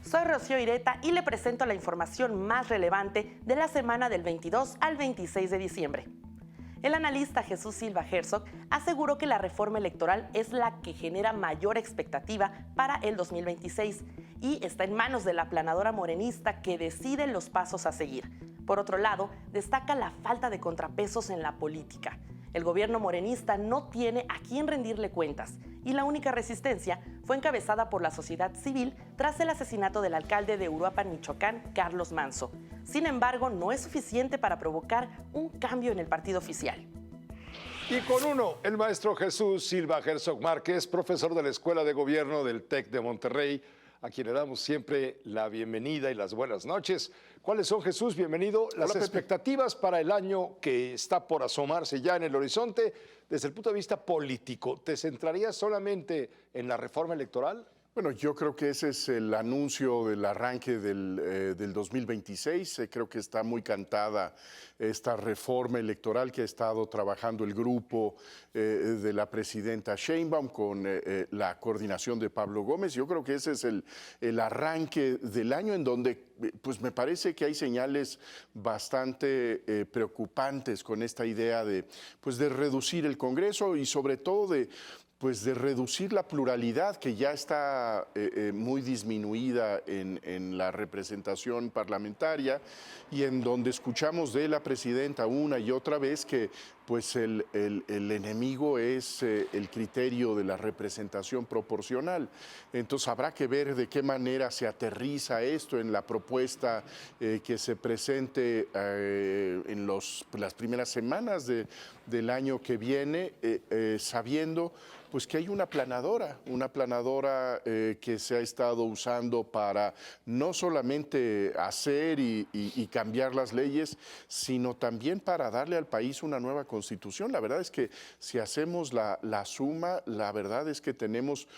Soy Rocío Ireta y le presento la información más relevante de la semana del 22 al 26 de diciembre. El analista Jesús Silva Herzog aseguró que la reforma electoral es la que genera mayor expectativa para el 2026 y está en manos de la aplanadora morenista que decide los pasos a seguir. Por otro lado, destaca la falta de contrapesos en la política. El gobierno morenista no tiene a quién rendirle cuentas y la única resistencia fue encabezada por la sociedad civil tras el asesinato del alcalde de Uruapan, Michoacán, Carlos Manzo. Sin embargo, no es suficiente para provocar un cambio en el partido oficial. Y con uno, el maestro Jesús Silva Herzog Márquez, profesor de la Escuela de Gobierno del TEC de Monterrey, a quien le damos siempre la bienvenida y las buenas noches. ¿Cuáles son, Jesús? Bienvenido. Las expectativas para el año que está por asomarse ya en el horizonte, desde el punto de vista político, ¿te centrarías solamente en la reforma electoral? Bueno, yo creo que ese es el anuncio del arranque del 2026. Creo que está muy cantada esta reforma electoral que ha estado trabajando el grupo de la presidenta Sheinbaum con la coordinación de Pablo Gómez. Yo creo que ese es el arranque del año en donde pues me parece que hay señales bastante preocupantes con esta idea de reducir el Congreso y sobre todo de reducir la pluralidad que ya está muy disminuida en la representación parlamentaria y en donde escuchamos de la presidenta una y otra vez que pues el enemigo es el criterio de la representación proporcional. Entonces habrá que ver de qué manera se aterriza esto en la propuesta que se presente en las primeras semanas del año que viene, sabiendo pues que hay una aplanadora que se ha estado usando para no solamente hacer y cambiar las leyes, sino también para darle al país una nueva constitución. La verdad es que si hacemos la suma, la verdad es que tenemos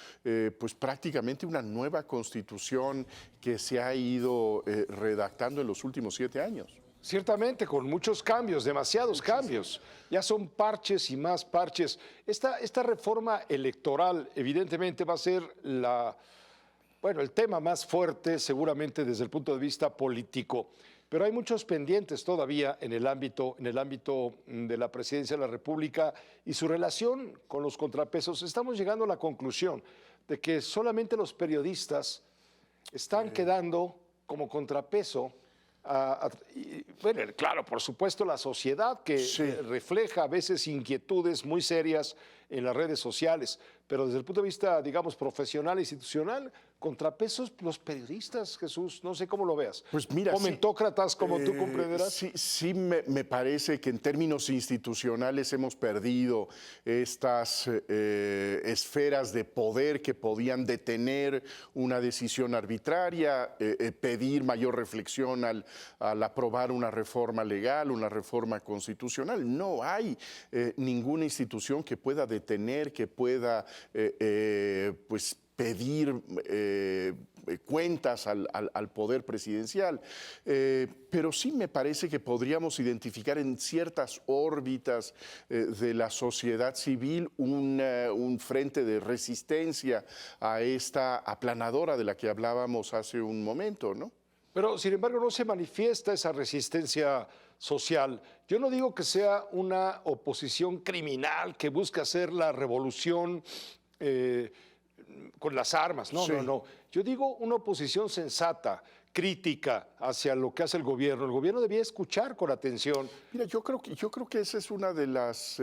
pues prácticamente una nueva constitución que se ha ido redactando en los últimos 7 años. Ciertamente, con muchos cambios, demasiados cambios. Ya son parches y más parches. Esta reforma electoral evidentemente va a ser el tema más fuerte seguramente desde el punto de vista político. Pero hay muchos pendientes todavía en el ámbito de la presidencia de la República y su relación con los contrapesos. Estamos llegando a la conclusión de que solamente los periodistas están quedando como contrapeso. Claro, por supuesto, la sociedad que refleja a veces inquietudes muy serias en las redes sociales, pero desde el punto de vista, digamos, profesional e institucional, contrapesos los periodistas, Jesús, no sé cómo lo veas. Pues mira, comentócratas, como tú comprenderás. Sí, me parece que en términos institucionales hemos perdido estas esferas de poder que podían detener una decisión arbitraria, pedir mayor reflexión al aprobar una reforma legal, una reforma constitucional. No hay ninguna institución que pueda detener, que pueda pedir cuentas al poder presidencial. Pero sí me parece que podríamos identificar en ciertas órbitas de la sociedad civil un frente de resistencia a esta aplanadora de la que hablábamos hace un momento, ¿no? Pero, sin embargo, no se manifiesta esa resistencia social. Yo no digo que sea una oposición criminal que busca hacer la revolución con las armas, no. Yo digo una oposición sensata, crítica hacia lo que hace el gobierno. El gobierno debía escuchar con atención. Mira, yo creo que esa es una de las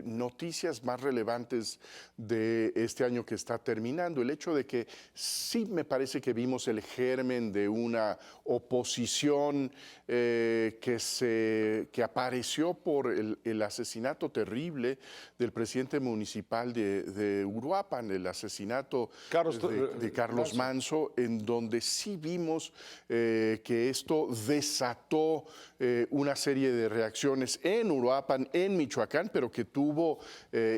noticias más relevantes de este año que está terminando. El hecho de que sí me parece que vimos el germen de una oposición que apareció por el asesinato terrible del presidente municipal de Uruapan, el asesinato de Carlos Manzo, en donde sí vimos que esto desató una serie de reacciones en Uruapan, en Michoacán, pero que tuvo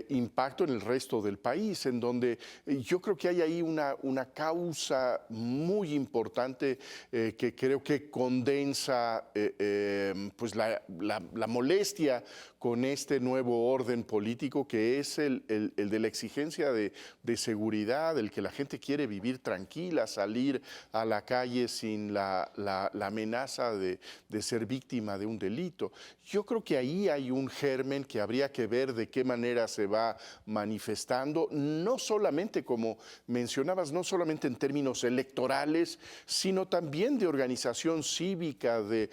impacto en el resto del país, en donde yo creo que hay ahí una causa muy importante que creo que condensa pues la molestia con este nuevo orden político que es el de la exigencia de seguridad, el que la gente quiere vivir tranquila, salir a la calle sin la amenaza de ser víctima de un delito. Yo creo que ahí hay un germen que habría que ver de qué manera se va manifestando, no solamente, como mencionabas, no solamente en términos electorales, sino también de organización cívica, de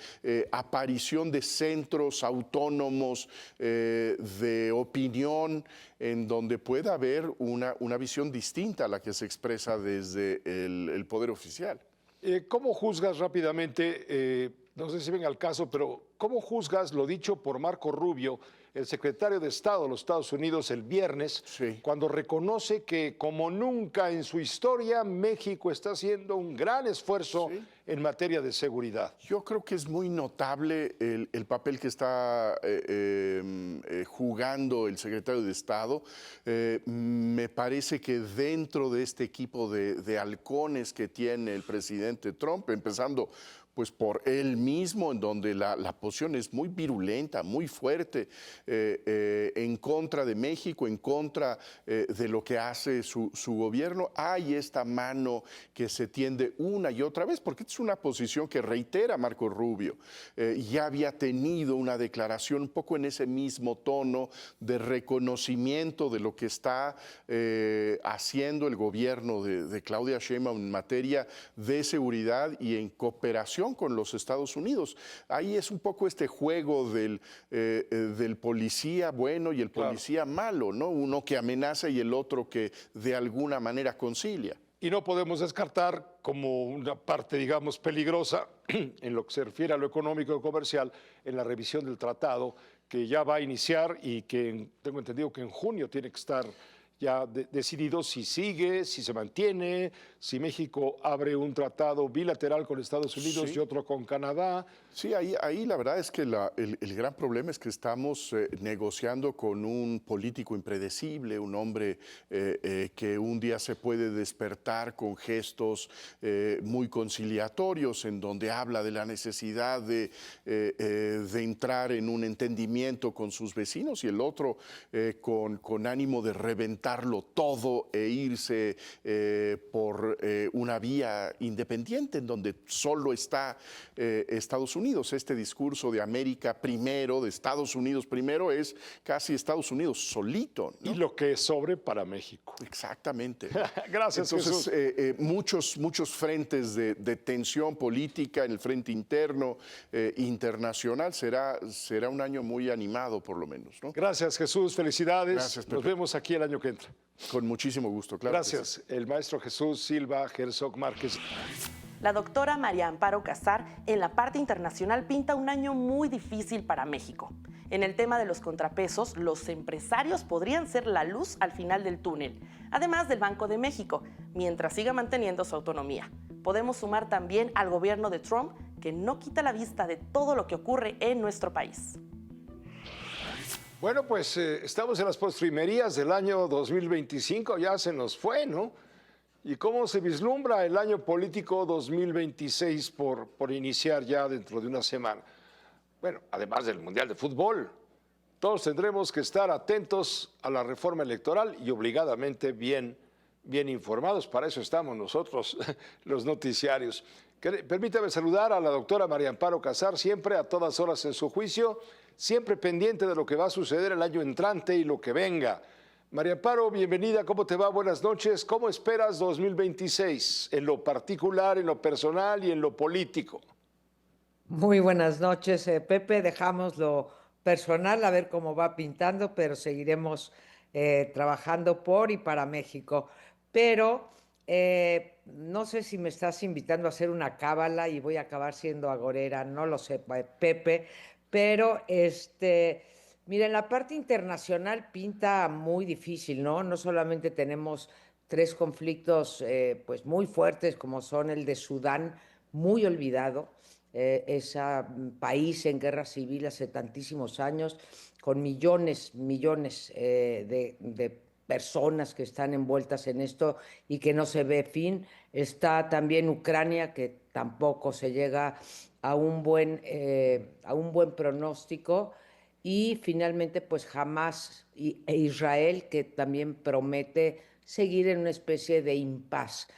aparición de centros autónomos de opinión, en donde pueda haber una visión distinta a la que se expresa desde el poder oficial. ¿Cómo juzgas rápidamente, no sé si venga al caso, pero cómo juzgas lo dicho por Marco Rubio, el secretario de Estado de los Estados Unidos, el viernes, Sí. cuando reconoce que como nunca en su historia México está haciendo un gran esfuerzo Sí. en materia de seguridad? Yo creo que es muy notable el papel que está jugando el secretario de Estado. Me parece que dentro de este equipo de halcones que tiene el presidente Trump, empezando pues por él mismo, en donde la posición es muy virulenta, muy fuerte, en contra de México, en contra de lo que hace su gobierno. Hay esta mano que se tiende una y otra vez, porque es una posición que reitera Marco Rubio. Ya había tenido una declaración un poco en ese mismo tono de reconocimiento de lo que está haciendo el gobierno de Claudia Sheinbaum en materia de seguridad y en cooperación con los Estados Unidos. Ahí es un poco este juego del policía bueno y el policía malo, ¿no? Uno que amenaza y el otro que de alguna manera concilia. Y no podemos descartar como una parte, digamos, peligrosa en lo que se refiere a lo económico y comercial en la revisión del tratado que ya va a iniciar y que tengo entendido que en junio tiene que estar ya decidido si sigue, si se mantiene, si México abre un tratado bilateral con Estados Unidos Sí. y otro con Canadá. Sí, ahí la verdad es que el gran problema es que estamos negociando con un político impredecible, un hombre que un día se puede despertar con gestos muy conciliatorios, en donde habla de la necesidad de entrar en un entendimiento con sus vecinos, y el otro con ánimo de reventarlo todo e irse por una vía independiente en donde solo está Estados Unidos. Este discurso de América primero, de Estados Unidos primero, es casi Estados Unidos solito, ¿no? Y lo que sobre para México. Exactamente. Gracias, Entonces, Jesús. muchos frentes de tensión política en el frente interno, internacional. Será un año muy animado, por lo menos, ¿no? Gracias, Jesús. Felicidades. Gracias, Pepe. Nos vemos aquí el año que entra. Con muchísimo gusto, claro. que sí. Gracias. El maestro Jesús Silva Herzog Márquez. La doctora María Amparo Casar en la parte internacional pinta un año muy difícil para México. En el tema de los contrapesos, los empresarios podrían ser la luz al final del túnel, además del Banco de México, mientras siga manteniendo su autonomía. Podemos sumar también al gobierno de Trump, que no quita la vista de todo lo que ocurre en nuestro país. Bueno, pues estamos en las postrimerías del año 2025, ya se nos fue, ¿no? ¿Y cómo se vislumbra el año político 2026 por iniciar ya dentro de una semana? Bueno, además del Mundial de Fútbol, todos tendremos que estar atentos a la reforma electoral y obligadamente bien informados. Para eso estamos nosotros, los noticiarios. Permítame saludar a la doctora María Amparo Casar, siempre a todas horas en su juicio, siempre pendiente de lo que va a suceder el año entrante y lo que venga. María Amparo, bienvenida, ¿cómo te va? Buenas noches. ¿Cómo esperas 2026 en lo particular, en lo personal y en lo político? Muy buenas noches, Pepe. Dejamos lo personal a ver cómo va pintando, pero seguiremos trabajando por y para México. Pero no sé si me estás invitando a hacer una cábala y voy a acabar siendo agorera, no lo sé, Pepe, pero mira, en la parte internacional pinta muy difícil, ¿no? No solamente tenemos tres conflictos pues muy fuertes, como son el de Sudán, muy olvidado, ese país en guerra civil hace tantísimos años, con millones de personas que están envueltas en esto y que no se ve fin. Está también Ucrania, que tampoco se llega a un buen pronóstico. y finalmente pues Hamas e Israel, que también promete seguir en una especie de impas.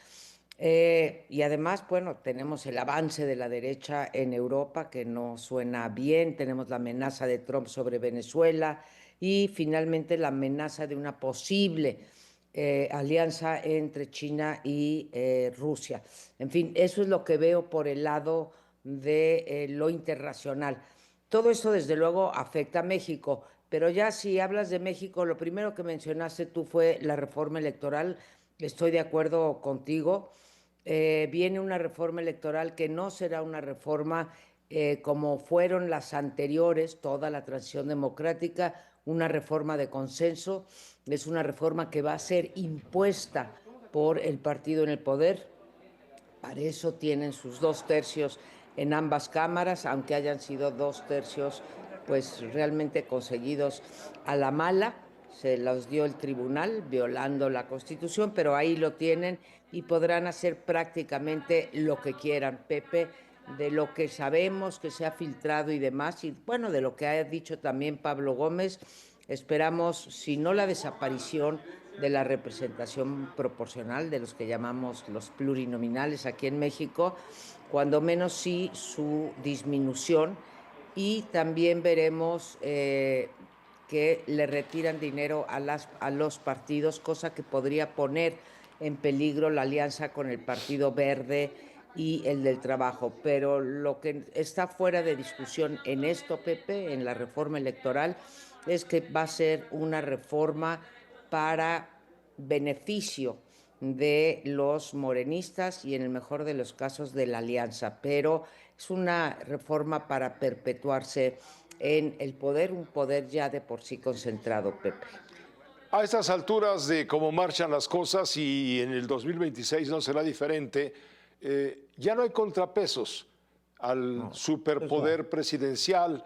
Y además, bueno, tenemos el avance de la derecha en Europa, que no suena bien, tenemos la amenaza de Trump sobre Venezuela y finalmente la amenaza de una posible alianza entre China y Rusia. En fin, eso es lo que veo por el lado de lo internacional. Todo esto, desde luego, afecta a México, pero ya si hablas de México, lo primero que mencionaste tú fue la reforma electoral. Estoy de acuerdo contigo. Viene una reforma electoral que no será una reforma como fueron las anteriores, toda la transición democrática, una reforma de consenso, es una reforma que va a ser impuesta por el partido en el poder. Para eso tienen sus 2/3 en ambas cámaras, aunque hayan sido 2/3 pues realmente conseguidos a la mala. Se los dio el tribunal violando la Constitución, pero ahí lo tienen y podrán hacer prácticamente lo que quieran, Pepe, de lo que sabemos que se ha filtrado y demás, y bueno, de lo que ha dicho también Pablo Gómez. Esperamos, si no la desaparición de la representación proporcional, de los que llamamos los plurinominales aquí en México, cuando menos sí su disminución, y también veremos que le retiran dinero a los partidos, cosa que podría poner en peligro la alianza con el Partido Verde y el del Trabajo. Pero lo que está fuera de discusión en esto, Pepe, en la reforma electoral, es que va a ser una reforma para beneficio de los morenistas y en el mejor de los casos de la alianza, pero es una reforma para perpetuarse en el poder, un poder ya de por sí concentrado, Pepe. A estas alturas de cómo marchan las cosas y en el 2026 no será diferente, ya no hay contrapesos al superpoder presidencial.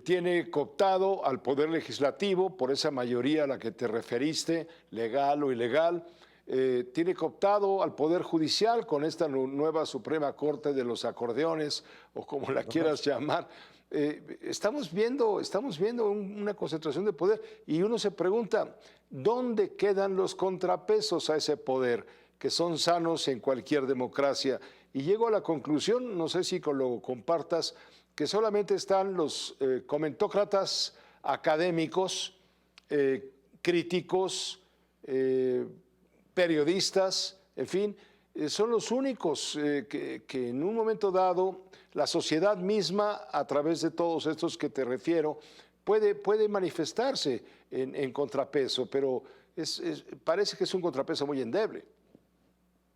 Tiene cooptado al poder legislativo por esa mayoría a la que te referiste, legal o ilegal. Tiene cooptado al poder judicial con esta nueva Suprema Corte de los acordeones o como la quieras llamar. Estamos viendo una concentración de poder y uno se pregunta, ¿dónde quedan los contrapesos a ese poder que son sanos en cualquier democracia? Y llego a la conclusión, no sé si lo compartas, que solamente están los comentócratas académicos, críticos, periodistas, en fin, son los únicos que en un momento dado la sociedad misma, a través de todos estos que te refiero, puede manifestarse en contrapeso, pero parece que es un contrapeso muy endeble.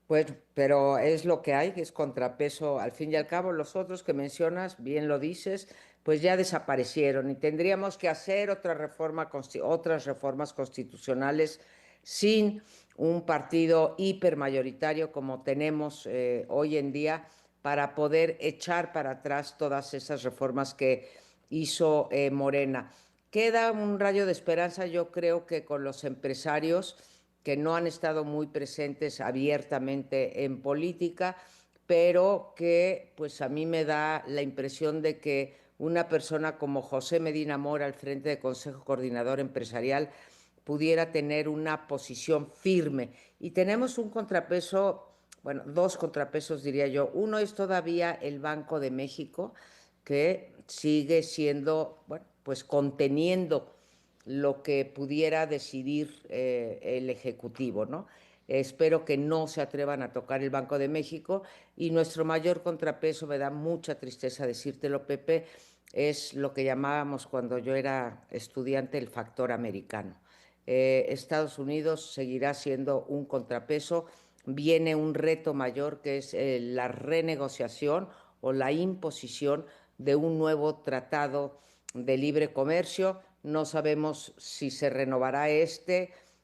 Pues, pero es lo que hay, es contrapeso. Al fin y al cabo, los otros que mencionas, bien lo dices, pues ya desaparecieron y tendríamos que hacer otras reformas constitucionales sin un partido hipermayoritario como tenemos hoy en día para poder echar para atrás todas esas reformas que hizo Morena. Queda un rayo de esperanza, yo creo que con los empresarios que no han estado muy presentes abiertamente en política, pero que pues a mí me da la impresión de que una persona como José Medina Mora al frente del Consejo Coordinador Empresarial pudiera tener una posición firme. Y tenemos un contrapeso, bueno, dos contrapesos diría yo. Uno es todavía el Banco de México, que sigue siendo, bueno, pues conteniendo lo que pudiera decidir el Ejecutivo, ¿no? Espero que no se atrevan a tocar el Banco de México y nuestro mayor contrapeso, me da mucha tristeza decírtelo, Pepe, es lo que llamábamos cuando yo era estudiante el factor americano. Estados Unidos seguirá siendo un contrapeso, viene un reto mayor que es la renegociación o la imposición de un nuevo tratado de libre comercio. No sabemos si se renovará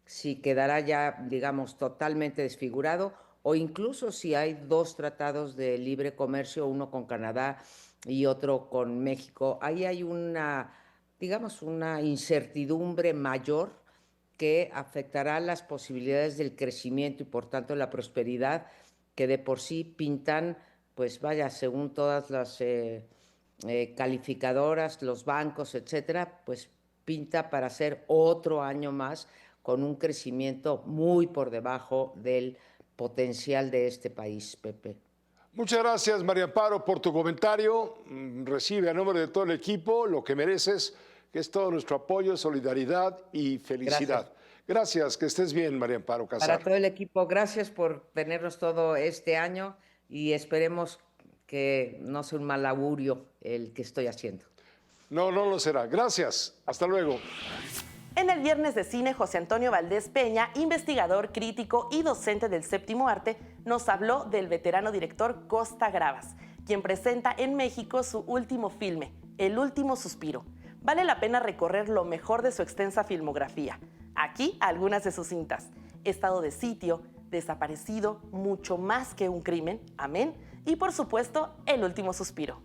si quedará ya, digamos, totalmente desfigurado o incluso si hay dos tratados de libre comercio, uno con Canadá y otro con México. Ahí hay digamos, una incertidumbre mayor que afectará las posibilidades del crecimiento y por tanto la prosperidad que de por sí pintan, pues vaya, según todas las calificadoras, los bancos, etcétera, pues pinta para ser otro año más con un crecimiento muy por debajo del potencial de este país, Pepe. Muchas gracias, María Amparo, por tu comentario. Recibe a nombre de todo el equipo lo que mereces, que es todo nuestro apoyo, solidaridad y felicidad. Gracias, que estés bien, María Amparo Casar. Para todo el equipo, gracias por tenernos todo este año y esperemos que no sea un mal augurio el que estoy haciendo. No, no lo será. Gracias. Hasta luego. En el Viernes de Cine, José Antonio Valdés Peña, investigador, crítico y docente del Séptimo Arte, nos habló del veterano director Costa Gravas, quien presenta en México su último filme, El último suspiro. Vale la pena recorrer lo mejor de su extensa filmografía. Aquí algunas de sus cintas: Estado de sitio, Desaparecido, Mucho más que un crimen, Amén, y por supuesto, El último suspiro.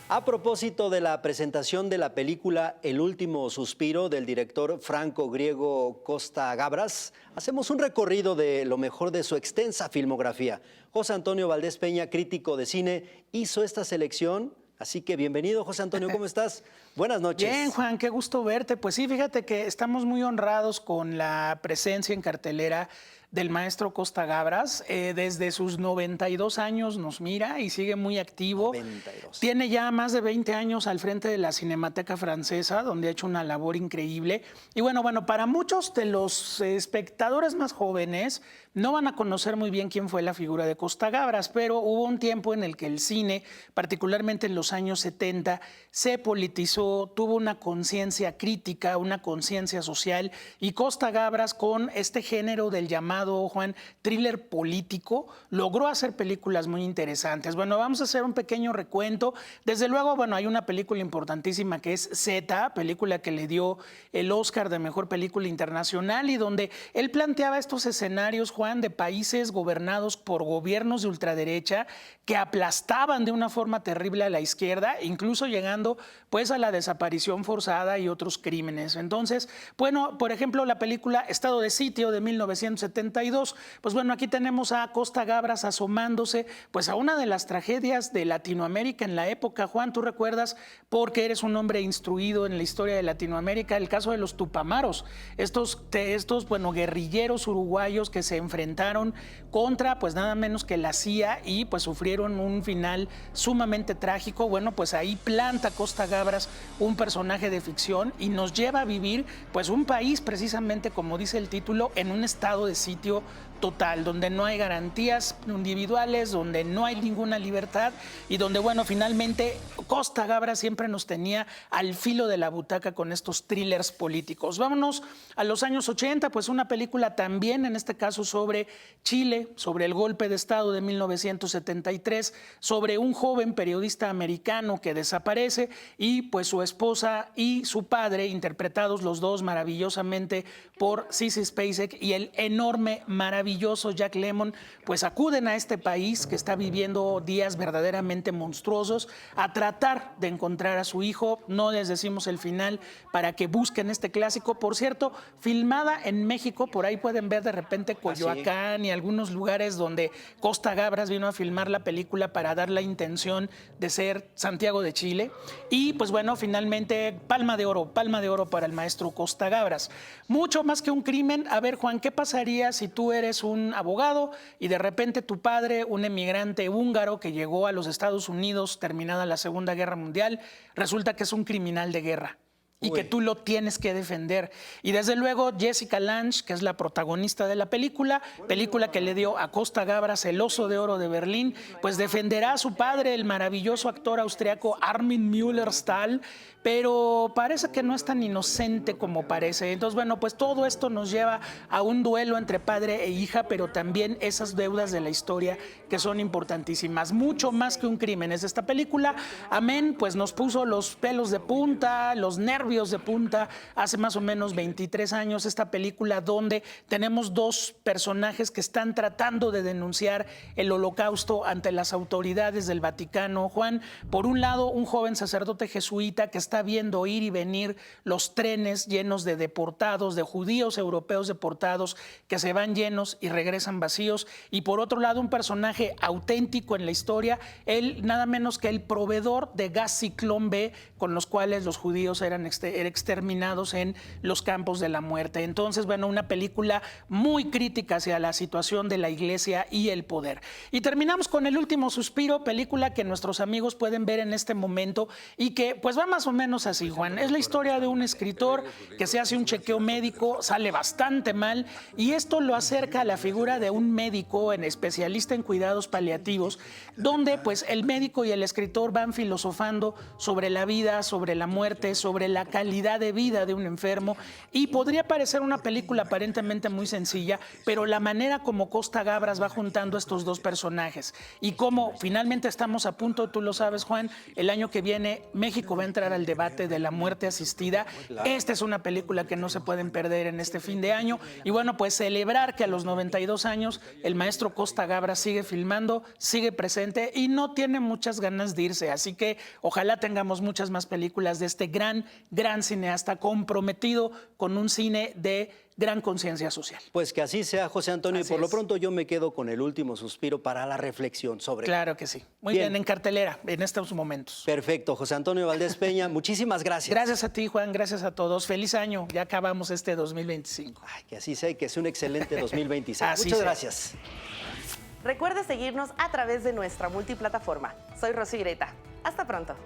A propósito de la presentación de la película El último suspiro del director franco-griego Costa Gavras, hacemos un recorrido de lo mejor de su extensa filmografía. José Antonio Valdés Peña, crítico de cine, hizo esta selección. Así que bienvenido, José Antonio, ¿cómo estás? Buenas noches. Bien, Juan, qué gusto verte. Pues sí, fíjate que estamos muy honrados con la presencia en cartelera del maestro Costa Gavras. Desde sus 92 años nos mira y sigue muy activo. 92. Tiene ya más de 20 años al frente de la Cinemateca Francesa, donde ha hecho una labor increíble. Y bueno, para muchos de los espectadores más jóvenes no van a conocer muy bien quién fue la figura de Costa Gavras, pero hubo un tiempo en el que el cine, particularmente en los años 70, se politizó, tuvo una conciencia crítica, una conciencia social, y Costa Gavras, con este género del llamado, Juan, thriller político, logró hacer películas muy interesantes. Bueno, vamos a hacer un pequeño recuento. Desde luego, hay una película importantísima que es Z, película que le dio el Oscar de Mejor Película Internacional, y donde él planteaba estos escenarios, Juan, de países gobernados por gobiernos de ultraderecha que aplastaban de una forma terrible a la izquierda, incluso llegando pues a la desaparición forzada y otros crímenes. Entonces, por ejemplo, la película Estado de sitio de 1972, pues aquí tenemos a Costa Gavras asomándose pues a una de las tragedias de Latinoamérica en la época. Juan, tú recuerdas, porque eres un hombre instruido en la historia de Latinoamérica, el caso de los Tupamaros, estos guerrilleros uruguayos que se enfrentaron contra pues nada menos que la CIA y pues sufrieron un final sumamente trágico. Pues ahí planta Costa Gavras un personaje de ficción y nos lleva a vivir pues un país, precisamente como dice el título, en un estado de sitio total, donde no hay garantías individuales, donde no hay ninguna libertad y donde, finalmente Costa Gavras siempre nos tenía al filo de la butaca con estos thrillers políticos. Vámonos a los años 80, pues una película también, en este caso sobre Chile, sobre el golpe de Estado de 1973, sobre un joven periodista americano que desaparece y pues su esposa y su padre, interpretados los dos maravillosamente por Sissy Spacek y el enorme, maravilloso Jack Lemmon, pues acuden a este país que está viviendo días verdaderamente monstruosos a tratar de encontrar a su hijo. No les decimos el final para que busquen este clásico. Por cierto, filmada en México, por ahí pueden ver de repente Coyoacán y algunos lugares donde Costa Gavras vino a filmar la película para dar la intención de ser Santiago de Chile. Y pues finalmente Palma de Oro para el maestro Costa Gavras. Mucho más que un crimen. A ver, Juan, ¿qué pasaría si tú eres un abogado y de repente tu padre, un emigrante húngaro que llegó a los Estados Unidos terminada la Segunda Guerra Mundial, resulta que es un criminal de guerra? Y que tú lo tienes que defender. Y desde luego Jessica Lange, que es la protagonista de la película que le dio a Costa Gavras el Oso de Oro de Berlín, pues defenderá a su padre, el maravilloso actor austriaco Armin Müller-Stahl, pero parece que no es tan inocente como parece. Entonces, pues todo esto nos lleva a un duelo entre padre e hija, pero también esas deudas de la historia que son importantísimas. Mucho más que un crimen es esta película. Amén, pues nos puso los pelos de punta, los nervios nervios de punta hace más o menos 23 años, esta película donde tenemos dos personajes que están tratando de denunciar el holocausto ante las autoridades del Vaticano. Juan, por un lado, un joven sacerdote jesuita que está viendo ir y venir los trenes llenos de deportados, de judíos europeos deportados que se van llenos y regresan vacíos. Y por otro lado, un personaje auténtico en la historia, él nada menos que el proveedor de gas Ciclón B con los cuales los judíos eran exterminados en los campos de la muerte. Entonces, bueno, una película muy crítica hacia la situación de la iglesia y el poder. Y terminamos con El último suspiro, película que nuestros amigos pueden ver en este momento y que pues va más o menos así, Juan. Es la historia de un escritor que se hace un chequeo médico, sale bastante mal y esto lo acerca a la figura de un médico especialista en cuidados paliativos, donde pues el médico y el escritor van filosofando sobre la vida, sobre la muerte, sobre la calidad de vida de un enfermo, y podría parecer una película aparentemente muy sencilla, pero la manera como Costa Gabras va juntando estos dos personajes y cómo finalmente estamos a punto, tú lo sabes, Juan, el año que viene México va a entrar al debate de la muerte asistida. Esta es una película que no se pueden perder en este fin de año y bueno, pues celebrar que a los 92 años el maestro Costa Gabras sigue filmando, sigue presente y no tiene muchas ganas de irse, así que ojalá tengamos muchas más películas de este gran cineasta comprometido con un cine de gran conciencia social. Pues que así sea, José Antonio, Así y por lo es. pronto yo me quedo con El último suspiro para la reflexión sobre... Claro que sí. Muy Bien. bien, en cartelera en estos momentos. Perfecto, José Antonio Valdés Peña, muchísimas gracias. Gracias a ti, Juan, gracias a todos. Feliz año, ya acabamos este 2025. Ay, que así sea y que sea un excelente 2026. Así Muchas sea. gracias. Recuerda seguirnos a través de nuestra multiplataforma. Soy Rosy Greta. Hasta pronto.